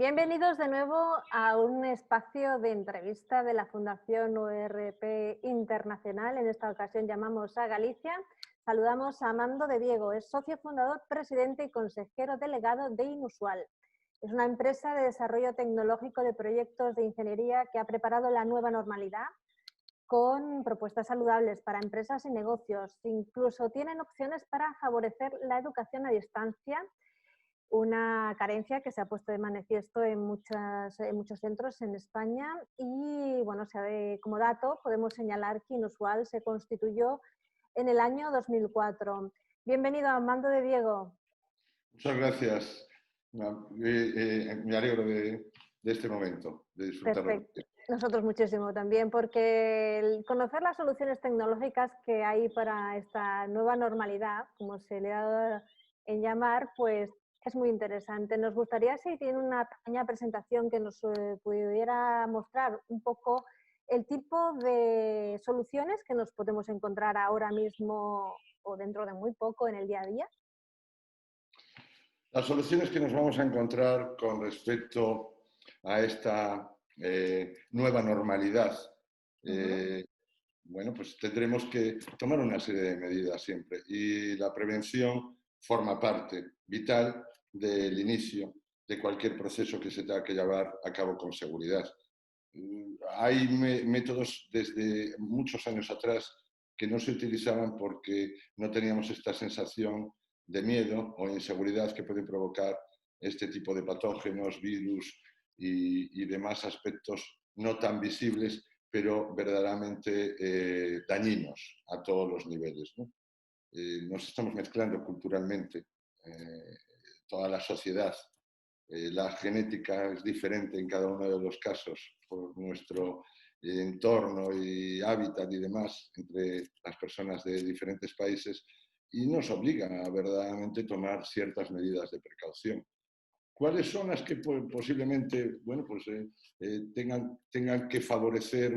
Bienvenidos de nuevo a un espacio de entrevista de la Fundación ORP Internacional. En esta ocasión llamamos a Galicia. Saludamos a Amando de Diego, es socio fundador, presidente y consejero delegado de Inusual. Es una empresa de desarrollo tecnológico de proyectos de ingeniería que ha preparado la nueva normalidad con propuestas saludables para empresas y negocios. Incluso tienen opciones para favorecer la educación a distancia, una carencia que se ha puesto de manifiesto en muchos centros en España. Y bueno, como dato podemos señalar que Inusual se constituyó en el año 2004. Bienvenido, Amando de Diego. Muchas gracias. Me alegro de este momento, de disfrutarlo. Perfecto. Nosotros muchísimo también, porque el conocer las soluciones tecnológicas que hay para esta nueva normalidad, como se le ha dado en llamar, pues es muy interesante. Nos gustaría, si tiene una pequeña presentación, que nos pudiera mostrar un poco el tipo de soluciones que nos podemos encontrar ahora mismo o dentro de muy poco en el día a día. Las soluciones que nos vamos a encontrar con respecto a esta nueva normalidad, bueno, pues tendremos que tomar una serie de medidas siempre, y la prevención forma parte vital del inicio de cualquier proceso que se tenga que llevar a cabo con seguridad. Hay métodos desde muchos años atrás que no se utilizaban porque no teníamos esta sensación de miedo o inseguridad que pueden provocar este tipo de patógenos, virus y demás aspectos no tan visibles, pero verdaderamente dañinos a todos los niveles, ¿no? Nos estamos mezclando culturalmente, toda la sociedad. La genética es diferente en cada uno de los casos por nuestro entorno y hábitat y demás entre las personas de diferentes países, y nos obligan a verdaderamente tomar ciertas medidas de precaución. ¿Cuáles son las que posiblemente, bueno, pues, tengan que favorecer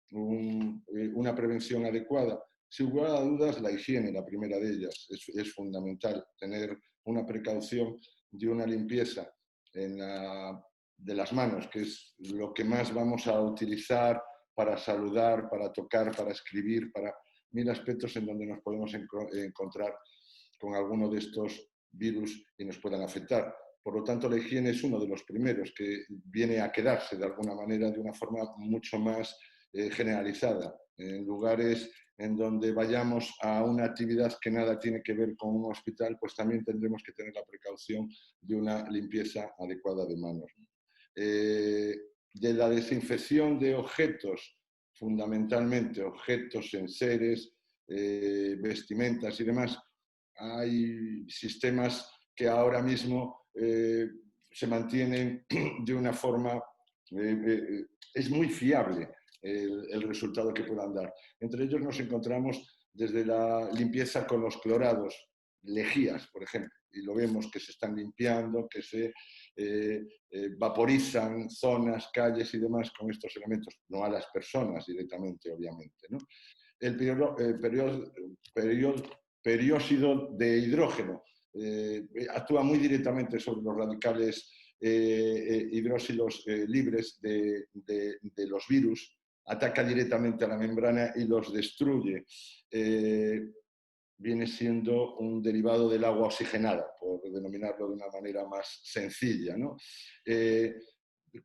una prevención adecuada? Sin lugar a dudas, la higiene, la primera de ellas, es fundamental. Tener una precaución de una limpieza de las manos, que es lo que más vamos a utilizar para saludar, para tocar, para escribir, para mil aspectos en donde nos podemos encontrar con alguno de estos virus y nos puedan afectar. Por lo tanto, la higiene es uno de los primeros que viene a quedarse de alguna manera, de una forma mucho más generalizada. En lugares en donde vayamos a una actividad que nada tiene que ver con un hospital, pues también tendremos que tener la precaución de una limpieza adecuada de manos. De la desinfección de objetos, fundamentalmente objetos, enseres, vestimentas y demás, hay sistemas que ahora mismo se mantienen de una forma, es muy fiable el resultado que puedan dar. Entre ellos nos encontramos desde la limpieza con los clorados, lejías, por ejemplo, y lo vemos que se están limpiando, que se vaporizan zonas, calles y demás con estos elementos, no a las personas directamente, obviamente, ¿no? El perióxido de hidrógeno actúa muy directamente sobre los radicales hidróxilos libres de los virus, ataca directamente a la membrana y los destruye. Viene siendo un derivado del agua oxigenada, por denominarlo de una manera más sencilla, ¿no?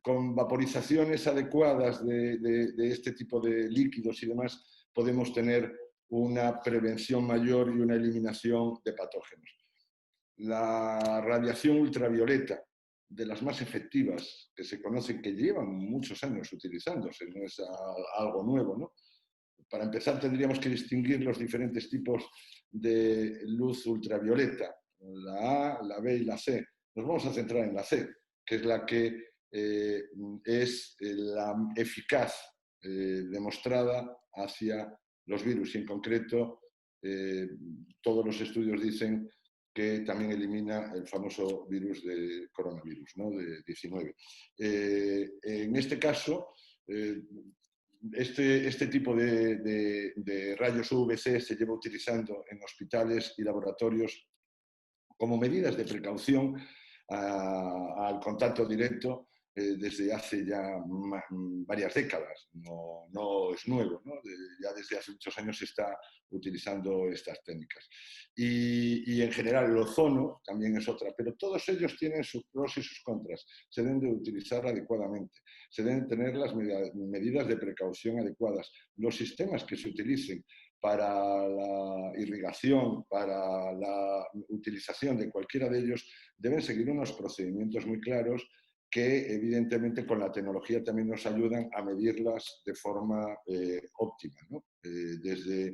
Con vaporizaciones adecuadas de este tipo de líquidos y demás, podemos tener una prevención mayor y una eliminación de patógenos. La radiación ultravioleta, de las más efectivas que se conocen, que llevan muchos años utilizándose, no es algo nuevo, ¿no? Para empezar, tendríamos que distinguir los diferentes tipos de luz ultravioleta, la A, la B y la C. Nos vamos a centrar en la C, que es la que es la eficaz demostrada hacia los virus, y en concreto todos los estudios dicen que también elimina el famoso virus de coronavirus, ¿no? De 19. En este caso, este tipo de rayos UVC se lleva utilizando en hospitales y laboratorios como medidas de precaución al contacto directo desde hace ya varias décadas, no es nuevo, ¿no? Ya desde hace muchos años se está utilizando estas técnicas. Y en general el ozono también es otra, pero todos ellos tienen sus pros y sus contras. Se deben de utilizar adecuadamente, se deben tener las medidas de precaución adecuadas. Los sistemas que se utilicen para la irrigación, para la utilización de cualquiera de ellos, deben seguir unos procedimientos muy claros que evidentemente con la tecnología también nos ayudan a medirlas de forma óptima, ¿no? Desde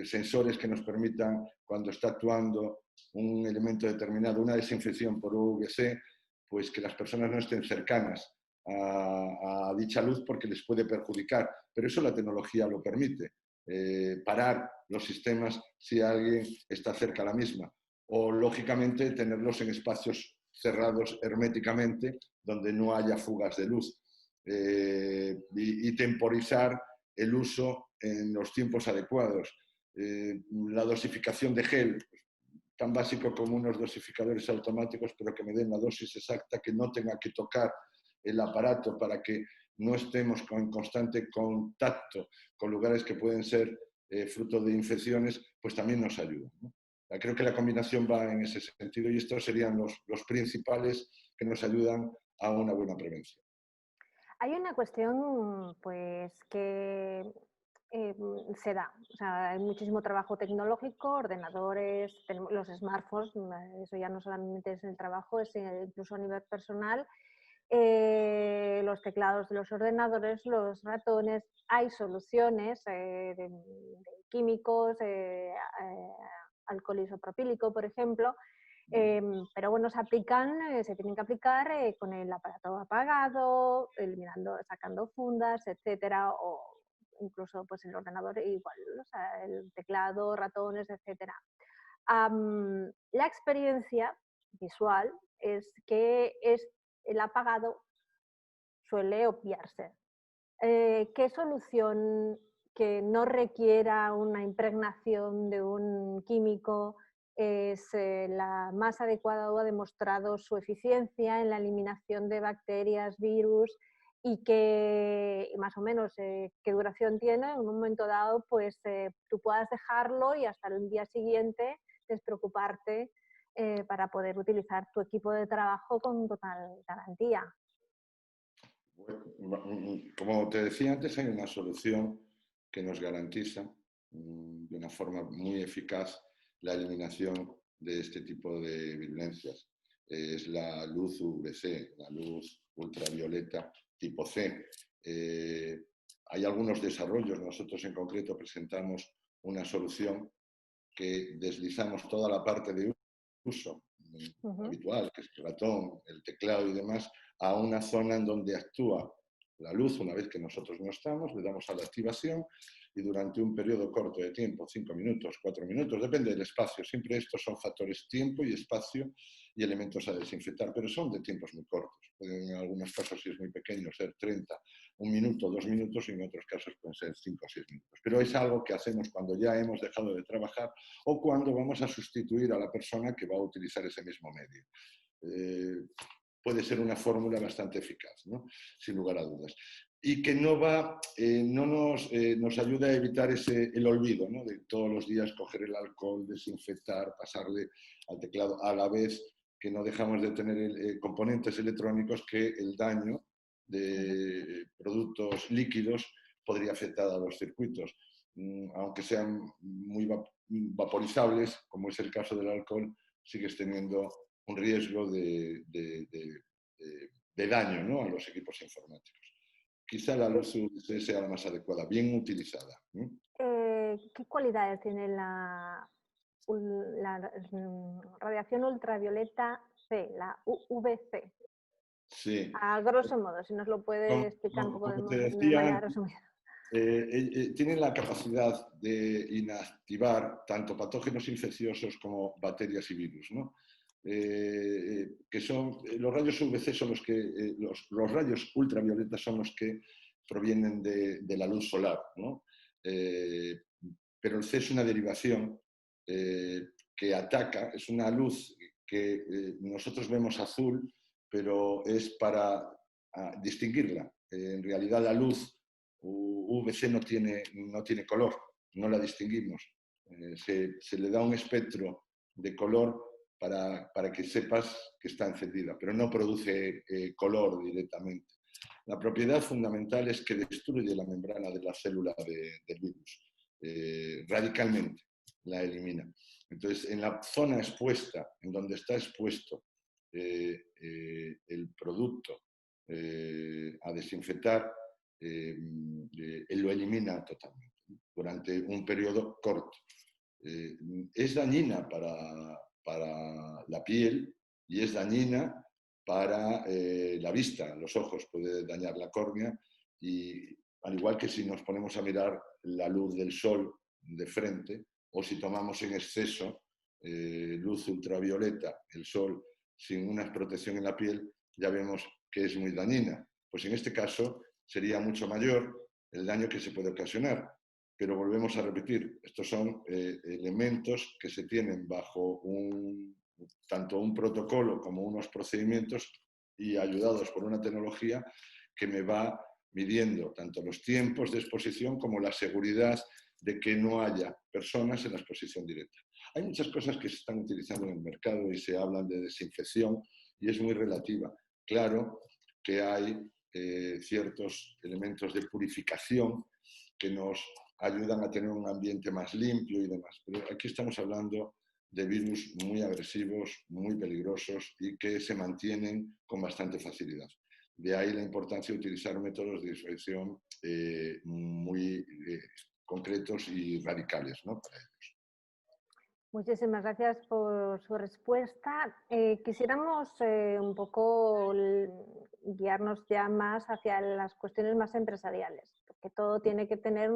sensores que nos permitan, cuando está actuando un elemento determinado, una desinfección por UVC, pues que las personas no estén cercanas a dicha luz porque les puede perjudicar, pero eso la tecnología lo permite. Parar los sistemas si alguien está cerca a la misma, o lógicamente tenerlos en espacios cerrados herméticamente donde no haya fugas de luz, y temporizar el uso en los tiempos adecuados. La dosificación de gel, tan básico como unos dosificadores automáticos, pero que me den la dosis exacta, que no tenga que tocar el aparato para que no estemos en constante contacto con lugares que pueden ser fruto de infecciones, pues también nos ayuda, ¿no? Creo que la combinación va en ese sentido y estos serían los principales que nos ayudan a una buena prevención. Hay una cuestión, pues, que se da. O sea, hay muchísimo trabajo tecnológico, ordenadores, tenemos los smartphones, eso ya no solamente es el trabajo, es incluso a nivel personal. Los teclados de los ordenadores, los ratones, hay soluciones de químicos, alcohol isopropílico, por ejemplo, pero bueno, se aplican, se tienen que aplicar con el aparato apagado, eliminando, sacando fundas, etcétera, o incluso pues el ordenador igual, o sea, el teclado, ratones, etcétera. La experiencia visual es que el apagado suele obviarse. ¿Qué solución que no requiera una impregnación de un químico es la más adecuada o ha demostrado su eficiencia en la eliminación de bacterias, virus y que más o menos qué duración tiene? En un momento dado, pues tú puedas dejarlo y hasta el día siguiente despreocuparte para poder utilizar tu equipo de trabajo con total garantía. Como te decía antes, hay una solución que nos garantiza de una forma muy eficaz la eliminación de este tipo de virulencias. Es la luz UVC, la luz ultravioleta tipo C. Hay algunos desarrollos, nosotros en concreto presentamos una solución que deslizamos toda la parte de uso habitual, que es el ratón, el teclado y demás, a una zona en donde actúa la luz una vez que nosotros no estamos, le damos a la activación y durante un periodo corto de tiempo, 5 minutos, 4 minutos, depende del espacio, siempre estos son factores tiempo y espacio y elementos a desinfectar, pero son de tiempos muy cortos. Pueden en algunos casos, si es muy pequeño, ser 30, 1 minuto, 2 minutos y en otros casos pueden ser 5 o 6 minutos. Pero es algo que hacemos cuando ya hemos dejado de trabajar o cuando vamos a sustituir a la persona que va a utilizar ese mismo medio. Puede ser una fórmula bastante eficaz, ¿no? Sin lugar a dudas. Y que no nos ayuda a evitar el olvido, ¿no? De todos los días coger el alcohol, desinfectar, pasarle al teclado, a la vez que no dejamos de tener componentes electrónicos que el daño de productos líquidos podría afectar a los circuitos. Aunque sean muy vaporizables, como es el caso del alcohol, sigues teniendo un riesgo de daño, ¿no?, a los equipos informáticos. Quizá la luz UVC sea la más adecuada, bien utilizada. ¿Qué cualidades tiene la radiación ultravioleta C, la UVC? Sí. A grosso modo, si nos lo puede explicar un poco Como te de manera decía, resumida. tienen la capacidad de inactivar tanto patógenos infecciosos como bacterias y virus, ¿no? Que son los rayos UVC son los que los rayos ultravioletas son los que provienen de la luz solar, ¿no? Pero el C es una derivación que ataca, es una luz que nosotros vemos azul, pero es para distinguirla. En realidad la luz UVC no tiene color, no la distinguimos. Se le da un espectro de color para que sepas que está encendida, pero no produce color directamente. La propiedad fundamental es que destruye la membrana de la célula del virus, radicalmente la elimina. Entonces, en la zona expuesta, en donde está expuesto el producto a desinfectar, lo elimina totalmente durante un periodo corto. Es dañina para la piel y es dañina para la vista, los ojos, puede dañar la córnea y al igual que si nos ponemos a mirar la luz del sol de frente o si tomamos en exceso luz ultravioleta, el sol sin una protección en la piel, ya vemos que es muy dañina. Pues en este caso sería mucho mayor el daño que se puede ocasionar. Pero volvemos a repetir, estos son elementos que se tienen bajo tanto un protocolo como unos procedimientos y ayudados por una tecnología que me va midiendo tanto los tiempos de exposición como la seguridad de que no haya personas en la exposición directa. Hay muchas cosas que se están utilizando en el mercado y se hablan de desinfección y es muy relativa. Claro que hay ciertos elementos de purificación que nos ayudan a tener un ambiente más limpio y demás. Pero aquí estamos hablando de virus muy agresivos, muy peligrosos y que se mantienen con bastante facilidad. De ahí la importancia de utilizar métodos de desinfección muy concretos y radicales, ¿no?, para ellos. Muchísimas gracias por su respuesta. Quisiéramos un poco guiarnos ya más hacia las cuestiones más empresariales, porque todo tiene que tener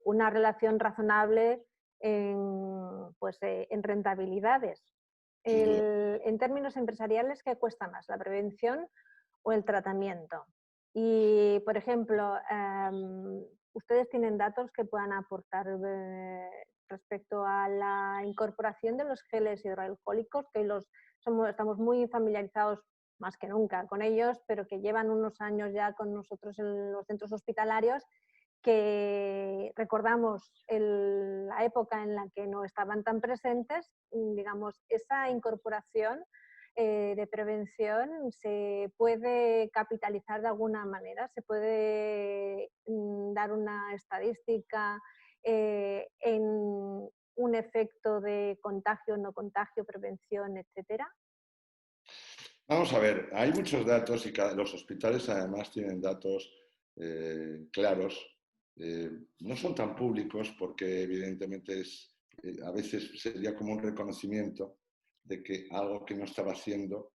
una relación razonable en rentabilidades. En términos empresariales, ¿qué cuesta más, la prevención o el tratamiento? Y, por ejemplo, ¿ustedes tienen datos que puedan aportar respecto a la incorporación de los geles hidroalcohólicos, que estamos muy familiarizados más que nunca con ellos, pero que llevan unos años ya con nosotros en los centros hospitalarios, que recordamos la época en la que no estaban tan presentes, digamos, esa incorporación de prevención se puede capitalizar de alguna manera, se puede dar una estadística en un efecto de contagio, no contagio, prevención, etcétera. Vamos a ver, hay muchos datos y los hospitales además tienen datos claros. No son tan públicos porque evidentemente a veces sería como un reconocimiento de que algo que no estaba haciendo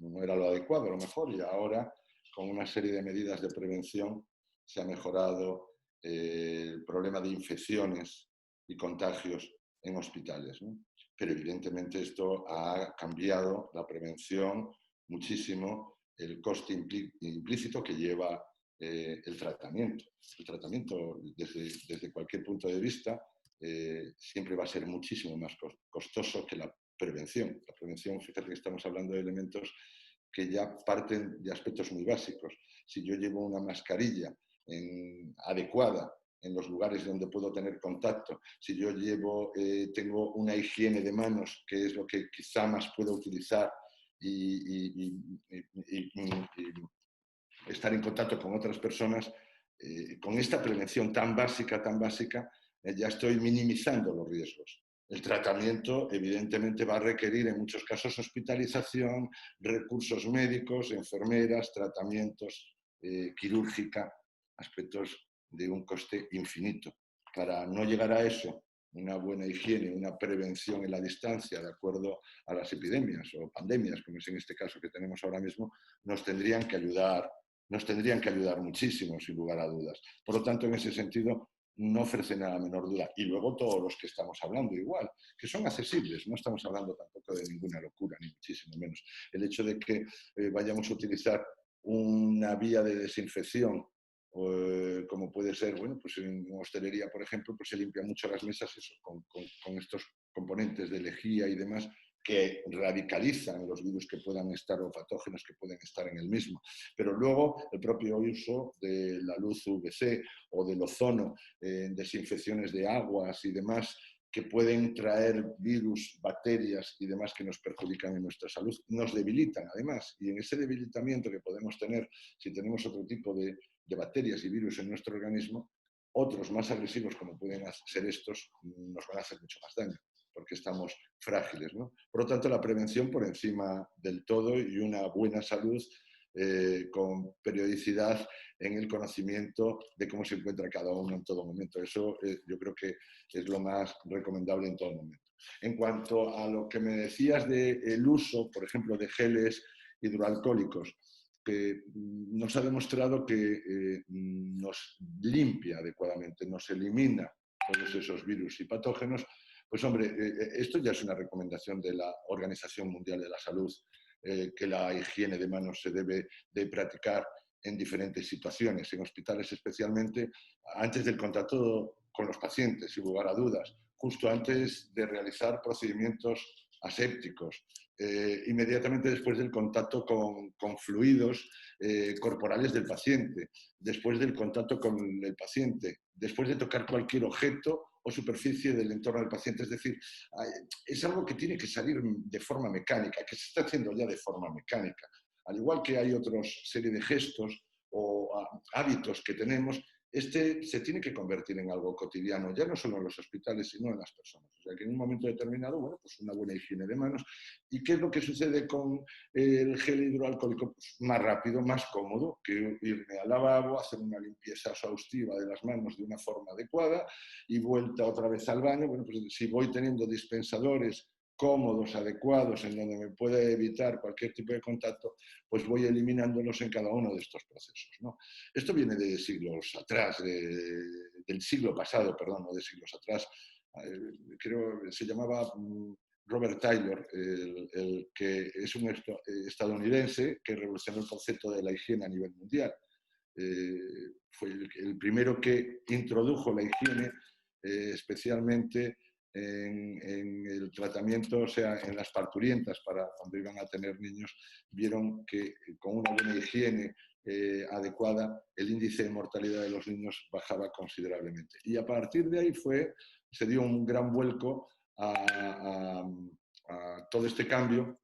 no era lo adecuado, a lo mejor, y ahora con una serie de medidas de prevención se ha mejorado el problema de infecciones y contagios en hospitales, ¿no? Pero evidentemente esto ha cambiado la prevención muchísimo, el coste implícito que lleva el tratamiento. El tratamiento, desde cualquier punto de vista, siempre va a ser muchísimo más costoso que la prevención. La prevención, fíjate que estamos hablando de elementos que ya parten de aspectos muy básicos. Si yo llevo una mascarilla adecuada en los lugares donde puedo tener contacto, si yo tengo una higiene de manos, que es lo que quizá más puedo utilizar, y estar en contacto con otras personas, con esta prevención tan básica, ya estoy minimizando los riesgos. El tratamiento, evidentemente, va a requerir en muchos casos hospitalización, recursos médicos, enfermeras, tratamientos, quirúrgica, aspectos de un coste infinito. Para no llegar a eso, una buena higiene, una prevención en la distancia, de acuerdo a las epidemias o pandemias, como es en este caso que tenemos ahora mismo, nos tendrían que ayudar muchísimo, sin lugar a dudas. Por lo tanto, en ese sentido, no ofrecen la menor duda. Y luego todos los que estamos hablando igual, que son accesibles, no estamos hablando tampoco de ninguna locura, ni muchísimo menos. El hecho de que vayamos a utilizar una vía de desinfección, como puede ser, bueno, pues en hostelería, por ejemplo, pues se limpian mucho las mesas con estos componentes de lejía y demás, que radicalizan los virus que puedan estar o patógenos que pueden estar en el mismo. Pero luego el propio uso de la luz UVC o del ozono, desinfecciones de aguas y demás, que pueden traer virus, bacterias y demás que nos perjudican en nuestra salud, nos debilitan además. Y en ese debilitamiento que podemos tener si tenemos otro tipo de bacterias y virus en nuestro organismo, otros más agresivos como pueden ser estos nos van a hacer mucho más daño porque estamos frágiles, ¿no? Por lo tanto, la prevención por encima del todo y una buena salud con periodicidad en el conocimiento de cómo se encuentra cada uno en todo momento. Eso yo creo que es lo más recomendable en todo momento. En cuanto a lo que me decías del uso, por ejemplo, de geles hidroalcohólicos, que nos ha demostrado que nos limpia adecuadamente, nos elimina todos esos virus y patógenos, pues hombre, esto ya es una recomendación de la Organización Mundial de la Salud, que la higiene de manos se debe de practicar en diferentes situaciones, en hospitales especialmente, antes del contacto con los pacientes, sin lugar a dudas, justo antes de realizar procedimientos asépticos, inmediatamente después del contacto con fluidos corporales del paciente, después del contacto con el paciente, después de tocar cualquier objeto o superficie del entorno del paciente. Es decir, es algo que tiene que salir de forma mecánica, que se está haciendo ya de forma mecánica. Al igual que hay otra serie de gestos o hábitos que tenemos, este se tiene que convertir en algo cotidiano, ya no solo en los hospitales, sino en las personas. O sea, que en un momento determinado, bueno, pues una buena higiene de manos. ¿Y qué es lo que sucede con el gel hidroalcohólico? Pues más rápido, más cómodo que irme al lavabo, hacer una limpieza exhaustiva de las manos de una forma adecuada y vuelta otra vez al baño. Bueno, pues si voy teniendo dispensadores cómodos, adecuados, en donde me puede evitar cualquier tipo de contacto, pues voy eliminándolos en cada uno de estos procesos, ¿no? Esto viene de siglos atrás, del siglo pasado, perdón, no de siglos atrás. Creo que se llamaba Robert Taylor, el que es un estadounidense que revolucionó el concepto de la higiene a nivel mundial. Fue el primero que introdujo la higiene, especialmente en el tratamiento, o sea, en las parturientas para cuando iban a tener niños, vieron que con una buena higiene adecuada, el índice de mortalidad de los niños bajaba considerablemente. Y a partir de ahí se dio un gran vuelco a todo este cambio,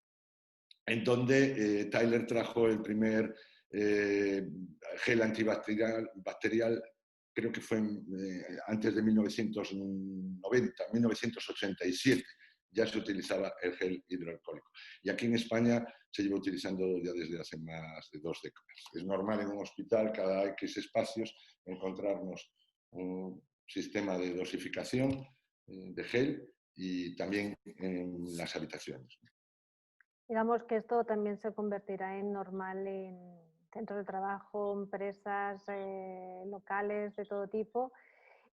en donde Tyler trajo el primer gel antibacterial, creo que fue antes de 1990, 1987, ya se utilizaba el gel hidroalcohólico. Y aquí en España se lleva utilizando ya desde hace más de 2 décadas. Es normal en un hospital, cada X espacios, encontrarnos un sistema de dosificación de gel y también en las habitaciones. Digamos que esto también se convertirá en normal en centros de trabajo, empresas locales de todo tipo.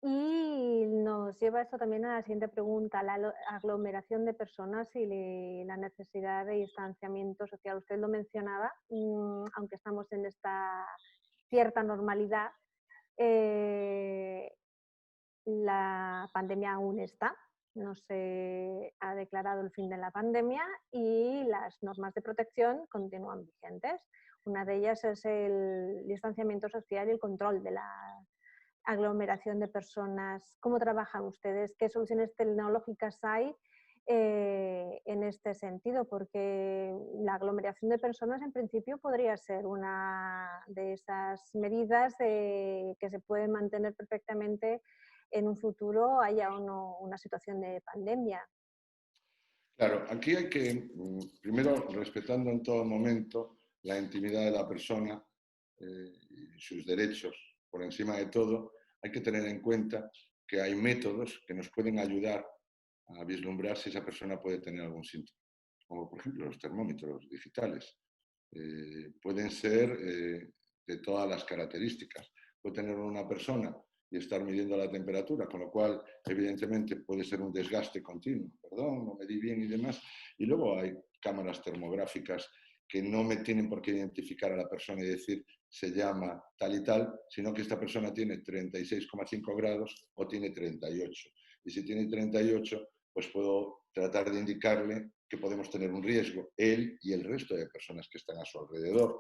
Y nos lleva esto también a la siguiente pregunta, la aglomeración de personas y la necesidad de distanciamiento social. Usted lo mencionaba, aunque estamos en esta cierta normalidad, la pandemia aún está. No se ha declarado el fin de la pandemia y las normas de protección continúan vigentes. Una de ellas es el distanciamiento social y el control de la aglomeración de personas. ¿Cómo trabajan ustedes? ¿Qué soluciones tecnológicas hay en este sentido? Porque la aglomeración de personas en principio podría ser una de esas medidas que se puede mantener perfectamente en un futuro haya o no una situación de pandemia. Claro, aquí hay que, primero, respetando en todo momento la intimidad de la persona y sus derechos por encima de todo, hay que tener en cuenta que hay métodos que nos pueden ayudar a vislumbrar si esa persona puede tener algún síntoma, como por ejemplo los termómetros digitales. Pueden ser de todas las características. Puede tener una persona y estar midiendo la temperatura, con lo cual, evidentemente, puede ser un desgaste continuo. Perdón, no medí bien y demás. Y luego hay cámaras termográficas que no me tienen por qué identificar a la persona y decir se llama tal y tal, sino que esta persona tiene 36,5 grados o tiene 38. Y si tiene 38, pues puedo tratar de indicarle que podemos tener un riesgo, él y el resto de personas que están a su alrededor.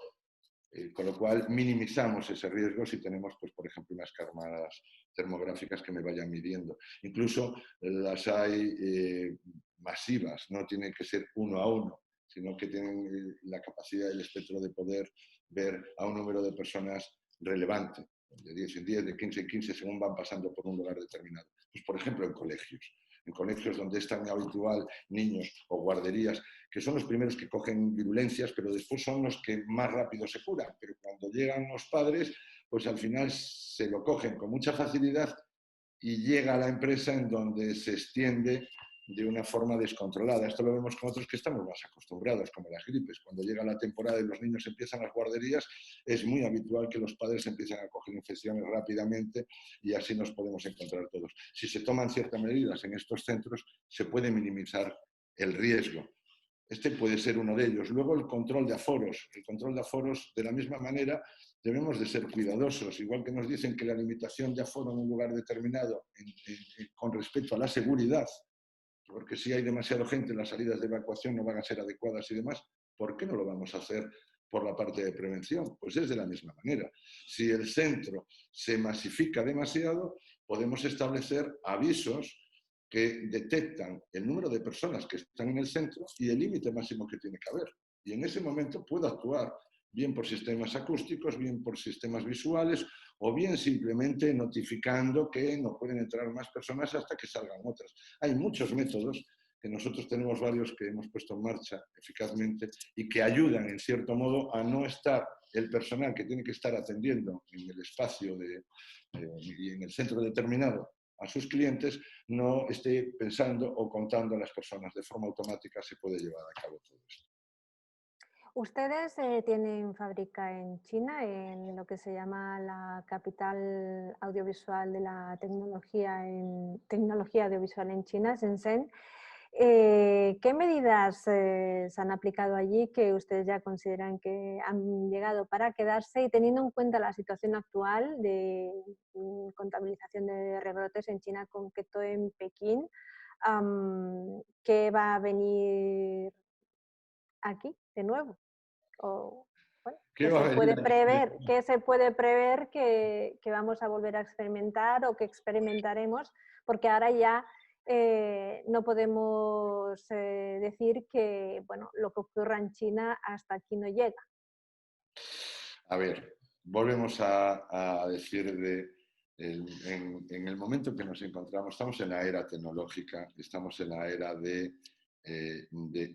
Con lo cual minimizamos ese riesgo si tenemos, pues, por ejemplo, unas cámaras termográficas que me vayan midiendo. Incluso las hay masivas, no tienen que ser uno a uno, sino que tienen la capacidad y el espectro de poder ver a un número de personas relevante, de 10 en 10, de 15 en 15, según van pasando por un lugar determinado. Pues, por ejemplo, en colegios donde es tan habitual niños o guarderías, que son los primeros que cogen virulencias, pero después son los que más rápido se curan. Pero cuando llegan los padres, pues al final se lo cogen con mucha facilidad y llega a la empresa en donde se extiende de una forma descontrolada. Esto lo vemos con otros que estamos más acostumbrados, como las gripes. Cuando llega la temporada y los niños empiezan las guarderías, es muy habitual que los padres empiecen a coger infecciones rápidamente y así nos podemos encontrar todos. Si se toman ciertas medidas en estos centros, se puede minimizar el riesgo. Este puede ser uno de ellos. Luego el control de aforos. El control de aforos, de la misma manera, debemos de ser cuidadosos. Igual que nos dicen que la limitación de aforo en un lugar determinado con respecto a la seguridad, porque si hay demasiada gente, las salidas de evacuación no van a ser adecuadas y demás, ¿por qué no lo vamos a hacer por la parte de prevención? Pues es de la misma manera. Si el centro se masifica demasiado, podemos establecer avisos que detectan el número de personas que están en el centro y el límite máximo que tiene que haber. Y en ese momento puedo actuar bien por sistemas acústicos, bien por sistemas visuales, o bien simplemente notificando que no pueden entrar más personas hasta que salgan otras. Hay muchos métodos, que nosotros tenemos varios que hemos puesto en marcha eficazmente y que ayudan, en cierto modo, a no estar el personal que tiene que estar atendiendo en el espacio y en el centro determinado a sus clientes, no esté pensando o contando a las personas. De forma automática se puede llevar a cabo todo esto. Ustedes tienen fábrica en China, en lo que se llama la capital audiovisual de la tecnología audiovisual en China, Shenzhen. ¿Qué medidas se han aplicado allí que ustedes ya consideran que han llegado para quedarse y teniendo en cuenta la situación actual de contabilización de rebrotes en China, concreto en Pekín? ¿Qué va a venir aquí de nuevo? O, bueno, ¿Qué va a venir? ¿qué se puede prever que vamos a volver a experimentar o que experimentaremos? Porque ahora ya no podemos decir que, bueno, lo que ocurra en China hasta aquí no llega. A ver, volvemos a decir en el momento en que nos encontramos, estamos en la era tecnológica, estamos en la era de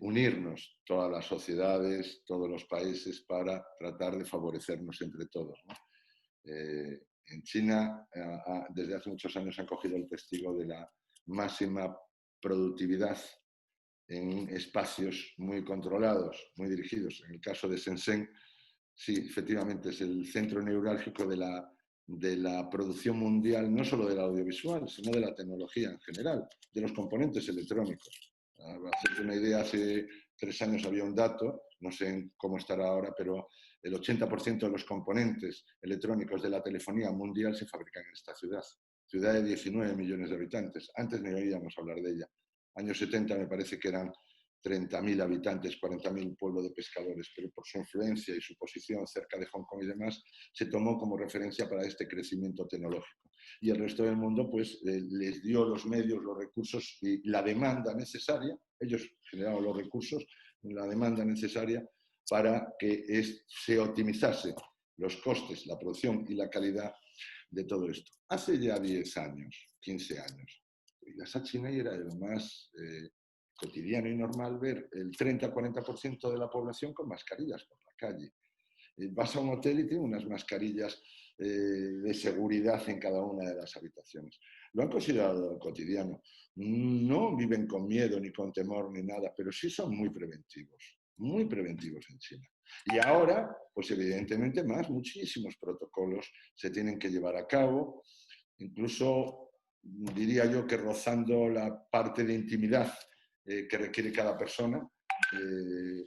unirnos todas las sociedades, todos los países para tratar de favorecernos entre todos, ¿no? En China, desde hace muchos años han cogido el testigo de la máxima productividad en espacios muy controlados, muy dirigidos. En el caso de Shenzhen, sí, efectivamente, es el centro neurálgico de la producción mundial, no solo del audiovisual, sino de la tecnología en general, de los componentes electrónicos. Para hacerte una idea, hace 3 años había un dato, no sé cómo estará ahora, pero el 80% de los componentes electrónicos de la telefonía mundial se fabrican en esta ciudad. Ciudad de 19 millones de habitantes. Antes ni oíamos hablar de ella. Años 70 me parece que eran 30.000 habitantes, 40.000 pueblo de pescadores, pero por su influencia y su posición cerca de Hong Kong y demás, se tomó como referencia para este crecimiento tecnológico. Y el resto del mundo pues les dio los medios, los recursos y la demanda necesaria, ellos generaron los recursos, la demanda necesaria para que se optimizase los costes, la producción y la calidad de todo esto. Hace ya 10 años, 15 años, ibas a China y era lo más cotidiano y normal ver el 30-40% de la población con mascarillas por la calle. Vas a un hotel y tiene unas mascarillas de seguridad en cada una de las habitaciones. Lo han considerado cotidiano. No viven con miedo, ni con temor, ni nada, pero sí son muy preventivos en China. Y ahora, pues evidentemente muchísimos protocolos se tienen que llevar a cabo, incluso diría yo que rozando la parte de intimidad que requiere cada persona,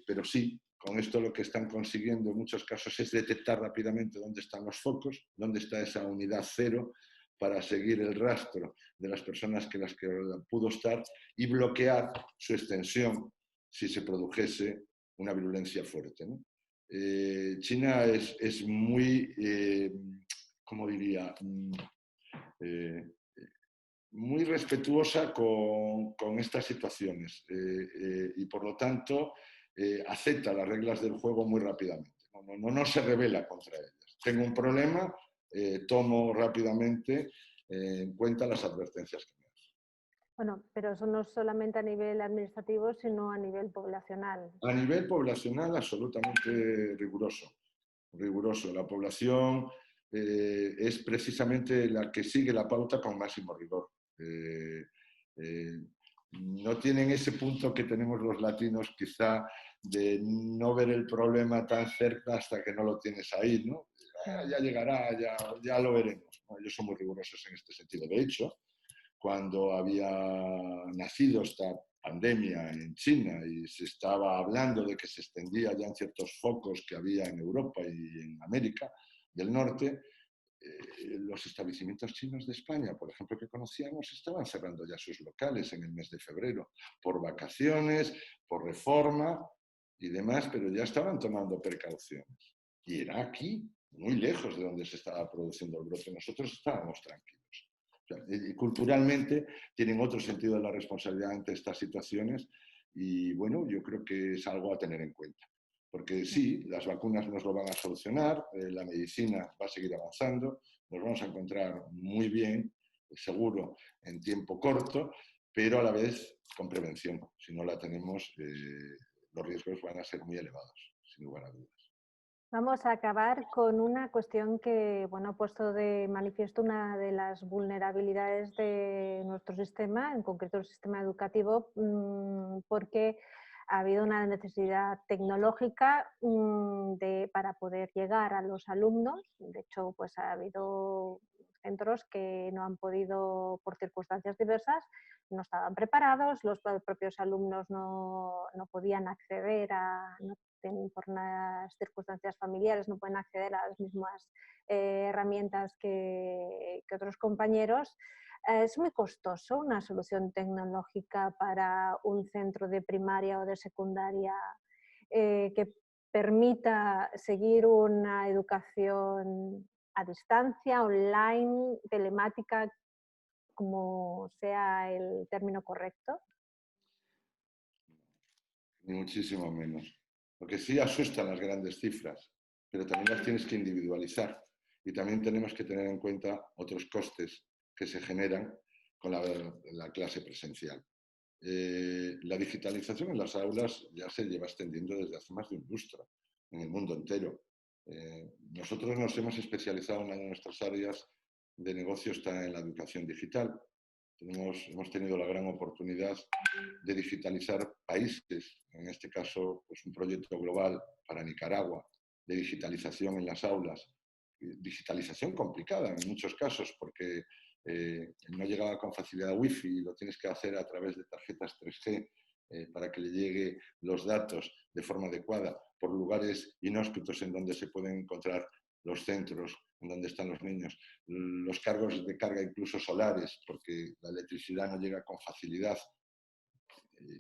pero sí, con esto lo que están consiguiendo en muchos casos es detectar rápidamente dónde están los focos, dónde está esa unidad cero, para seguir el rastro de las personas que pudo estar y bloquear su extensión si se produjese una virulencia fuerte, ¿no? China es muy, ¿cómo diría? Eh, muy respetuosa con estas situaciones y por lo tanto acepta las reglas del juego muy rápidamente. No se revela contra ellas. Tengo un problema, tomo rápidamente en cuenta las advertencias que me dan. Bueno, pero eso no es solamente a nivel administrativo, sino a nivel poblacional. A nivel poblacional, absolutamente riguroso. Riguroso. La población es precisamente la que sigue la pauta con máximo rigor. Eh, no tienen ese punto que tenemos los latinos, quizá, de no ver el problema tan cerca hasta que no lo tienes ahí, ¿no? Ya llegará, ya lo veremos, ¿no? Ellos son muy rigurosos en este sentido. De hecho, cuando había nacido esta pandemia en China y se estaba hablando de que se extendía ya en ciertos focos que había en Europa y en América del Norte, los establecimientos chinos de España, por ejemplo, que conocíamos, estaban cerrando ya sus locales en el mes de febrero por vacaciones, por reforma y demás, pero ya estaban tomando precauciones. Y era aquí, muy lejos de donde se estaba produciendo el brote. Nosotros estábamos tranquilos. O sea, y culturalmente tienen otro sentido de la responsabilidad ante estas situaciones y bueno, yo creo que es algo a tener en cuenta. Porque sí, las vacunas nos lo van a solucionar, la medicina va a seguir avanzando, nos vamos a encontrar muy bien, seguro, en tiempo corto, pero a la vez con prevención. Si no la tenemos, los riesgos van a ser muy elevados, sin lugar a dudas. Vamos a acabar con una cuestión que bueno, ha puesto de manifiesto una de las vulnerabilidades de nuestro sistema, en concreto el sistema educativo, porque ha habido una necesidad tecnológica para poder llegar a los alumnos. De hecho, pues ha habido centros que no han podido, por circunstancias diversas, no estaban preparados, los propios alumnos no podían acceder por unas circunstancias familiares, no pueden acceder a las mismas herramientas que otros compañeros. Es muy costoso una solución tecnológica para un centro de primaria o de secundaria que permita seguir una educación a distancia, online, telemática, como sea el término correcto. Ni muchísimo menos. Porque sí asustan las grandes cifras, pero también las tienes que individualizar. Y también tenemos que tener en cuenta otros costes que se generan con la clase presencial. La digitalización en las aulas ya se lleva extendiendo desde hace más de un lustro en el mundo entero. Nosotros nos hemos especializado en una de nuestras áreas de negocio, está en la educación digital. Hemos tenido la gran oportunidad de digitalizar países, en este caso pues un proyecto global para Nicaragua, de digitalización en las aulas. Digitalización complicada en muchos casos porque no llegaba con facilidad a Wi-Fi y lo tienes que hacer a través de tarjetas 3G para que le llegue los datos de forma adecuada por lugares inhóspitos en donde se pueden encontrar los centros, en donde están los niños, los cargos de carga incluso solares, porque la electricidad no llega con facilidad.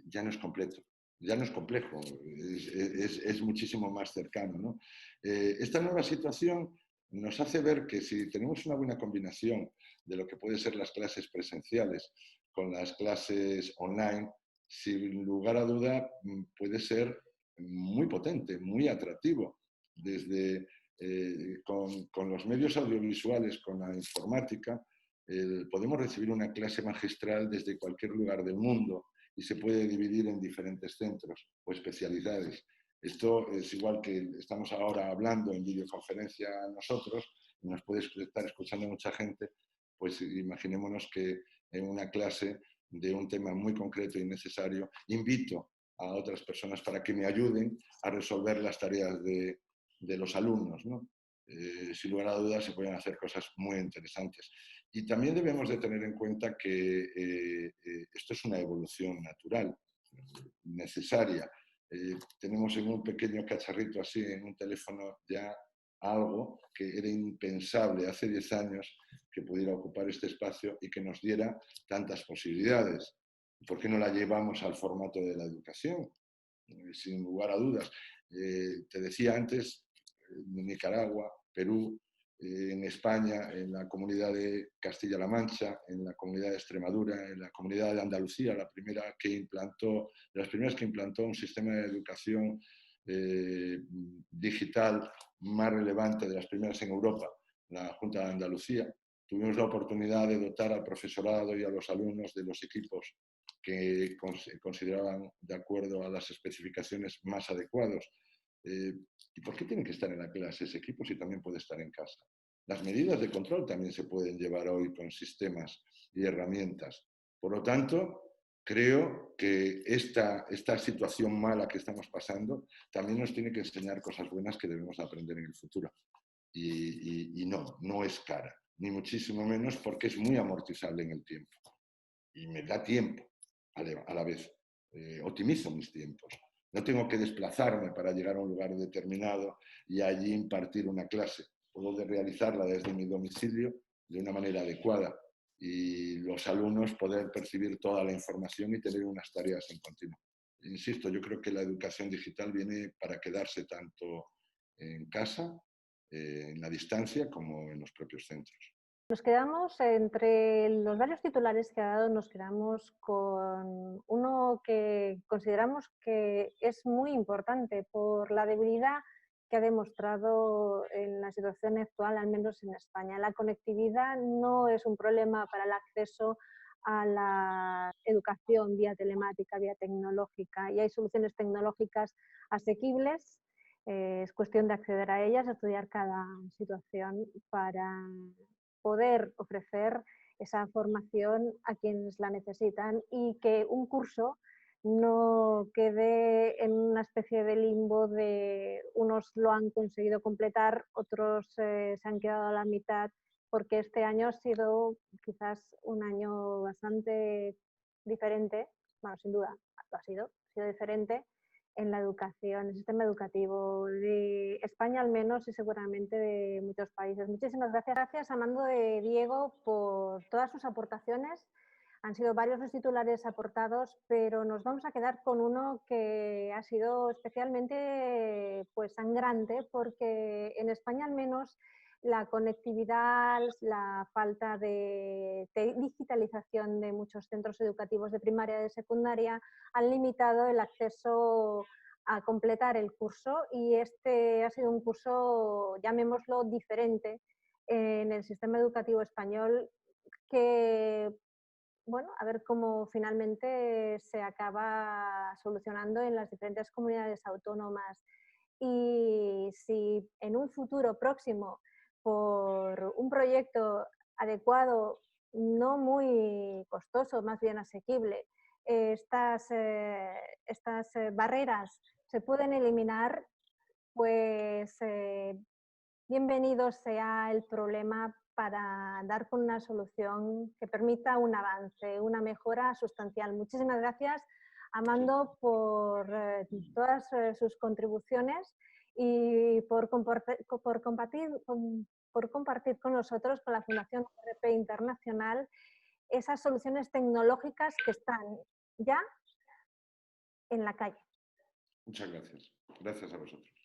Ya no es completo, ya no es complejo, es muchísimo más cercano, ¿no? Esta nueva situación nos hace ver que si tenemos una buena combinación de lo que pueden ser las clases presenciales con las clases online, sin lugar a duda puede ser muy potente, muy atractivo, desde con los medios audiovisuales, con la informática, podemos recibir una clase magistral desde cualquier lugar del mundo y se puede dividir en diferentes centros o especialidades. Esto es igual que estamos ahora hablando en videoconferencia nosotros, y nos puede estar escuchando mucha gente, pues imaginémonos que en una clase de un tema muy concreto y necesario, invito a otras personas para que me ayuden a resolver las tareas de los alumnos, ¿no? Sin lugar a dudas se pueden hacer cosas muy interesantes. Y también debemos de tener en cuenta que esto es una evolución natural, necesaria. Tenemos en un pequeño cacharrito así, en un teléfono, ya algo que era impensable hace 10 años que pudiera ocupar este espacio y que nos diera tantas posibilidades. ¿Por qué no la llevamos al formato de la educación? sin lugar a dudas. Te decía antes, Nicaragua, Perú, en España, en la comunidad de Castilla-La Mancha, en la comunidad de Extremadura, en la comunidad de Andalucía, de las primeras que implantó un sistema de educación digital más relevante, de las primeras en Europa, la Junta de Andalucía. Tuvimos la oportunidad de dotar al profesorado y a los alumnos de los equipos que consideraban de acuerdo a las especificaciones más adecuados. ¿Y por qué tienen que estar en la clase ese equipo si también puede estar en casa? Las medidas de control también se pueden llevar hoy con sistemas y herramientas. Por lo tanto, creo que esta situación mala que estamos pasando también nos tiene que enseñar cosas buenas que debemos aprender en el futuro. Y no es cara, ni muchísimo menos, porque es muy amortizable en el tiempo. Y me da tiempo a la vez. Optimizo mis tiempos. No tengo que desplazarme para llegar a un lugar determinado y allí impartir una clase. Puedo realizarla desde mi domicilio de una manera adecuada y los alumnos poder percibir toda la información y tener unas tareas en continuo. Insisto, yo creo que la educación digital viene para quedarse tanto en casa, en la distancia, como en los propios centros. Nos quedamos, entre los varios titulares que ha dado, nos quedamos con uno que consideramos que es muy importante por la debilidad que ha demostrado en la situación actual, al menos en España. La conectividad no es un problema para el acceso a la educación vía telemática, vía tecnológica, y hay soluciones tecnológicas asequibles. Es cuestión de acceder a ellas, estudiar cada situación para poder ofrecer esa formación a quienes la necesitan y que un curso no quede en una especie de limbo de unos lo han conseguido completar, otros se han quedado a la mitad, porque este año ha sido quizás un año bastante diferente, bueno, sin duda lo ha sido diferente en la educación, el sistema educativo de España al menos y seguramente de muchos países. Muchísimas gracias. Gracias a Mando de Diego por todas sus aportaciones. Han sido varios los titulares aportados, pero nos vamos a quedar con uno que ha sido especialmente pues, sangrante, porque en España al menos la conectividad, la falta de digitalización de muchos centros educativos de primaria y de secundaria han limitado el acceso a completar el curso, y este ha sido un curso, llamémoslo, diferente en el sistema educativo español, que, bueno, a ver cómo finalmente se acaba solucionando en las diferentes comunidades autónomas. Y si en un futuro próximo, por un proyecto adecuado, no muy costoso, más bien asequible, estas barreras se pueden eliminar, pues bienvenido sea el problema para dar con una solución que permita un avance, una mejora sustancial. Muchísimas gracias, Amando, por todas sus contribuciones y por compartir con nosotros, con la Fundación RP Internacional, esas soluciones tecnológicas que están ya en la calle. Muchas gracias. Gracias a vosotros.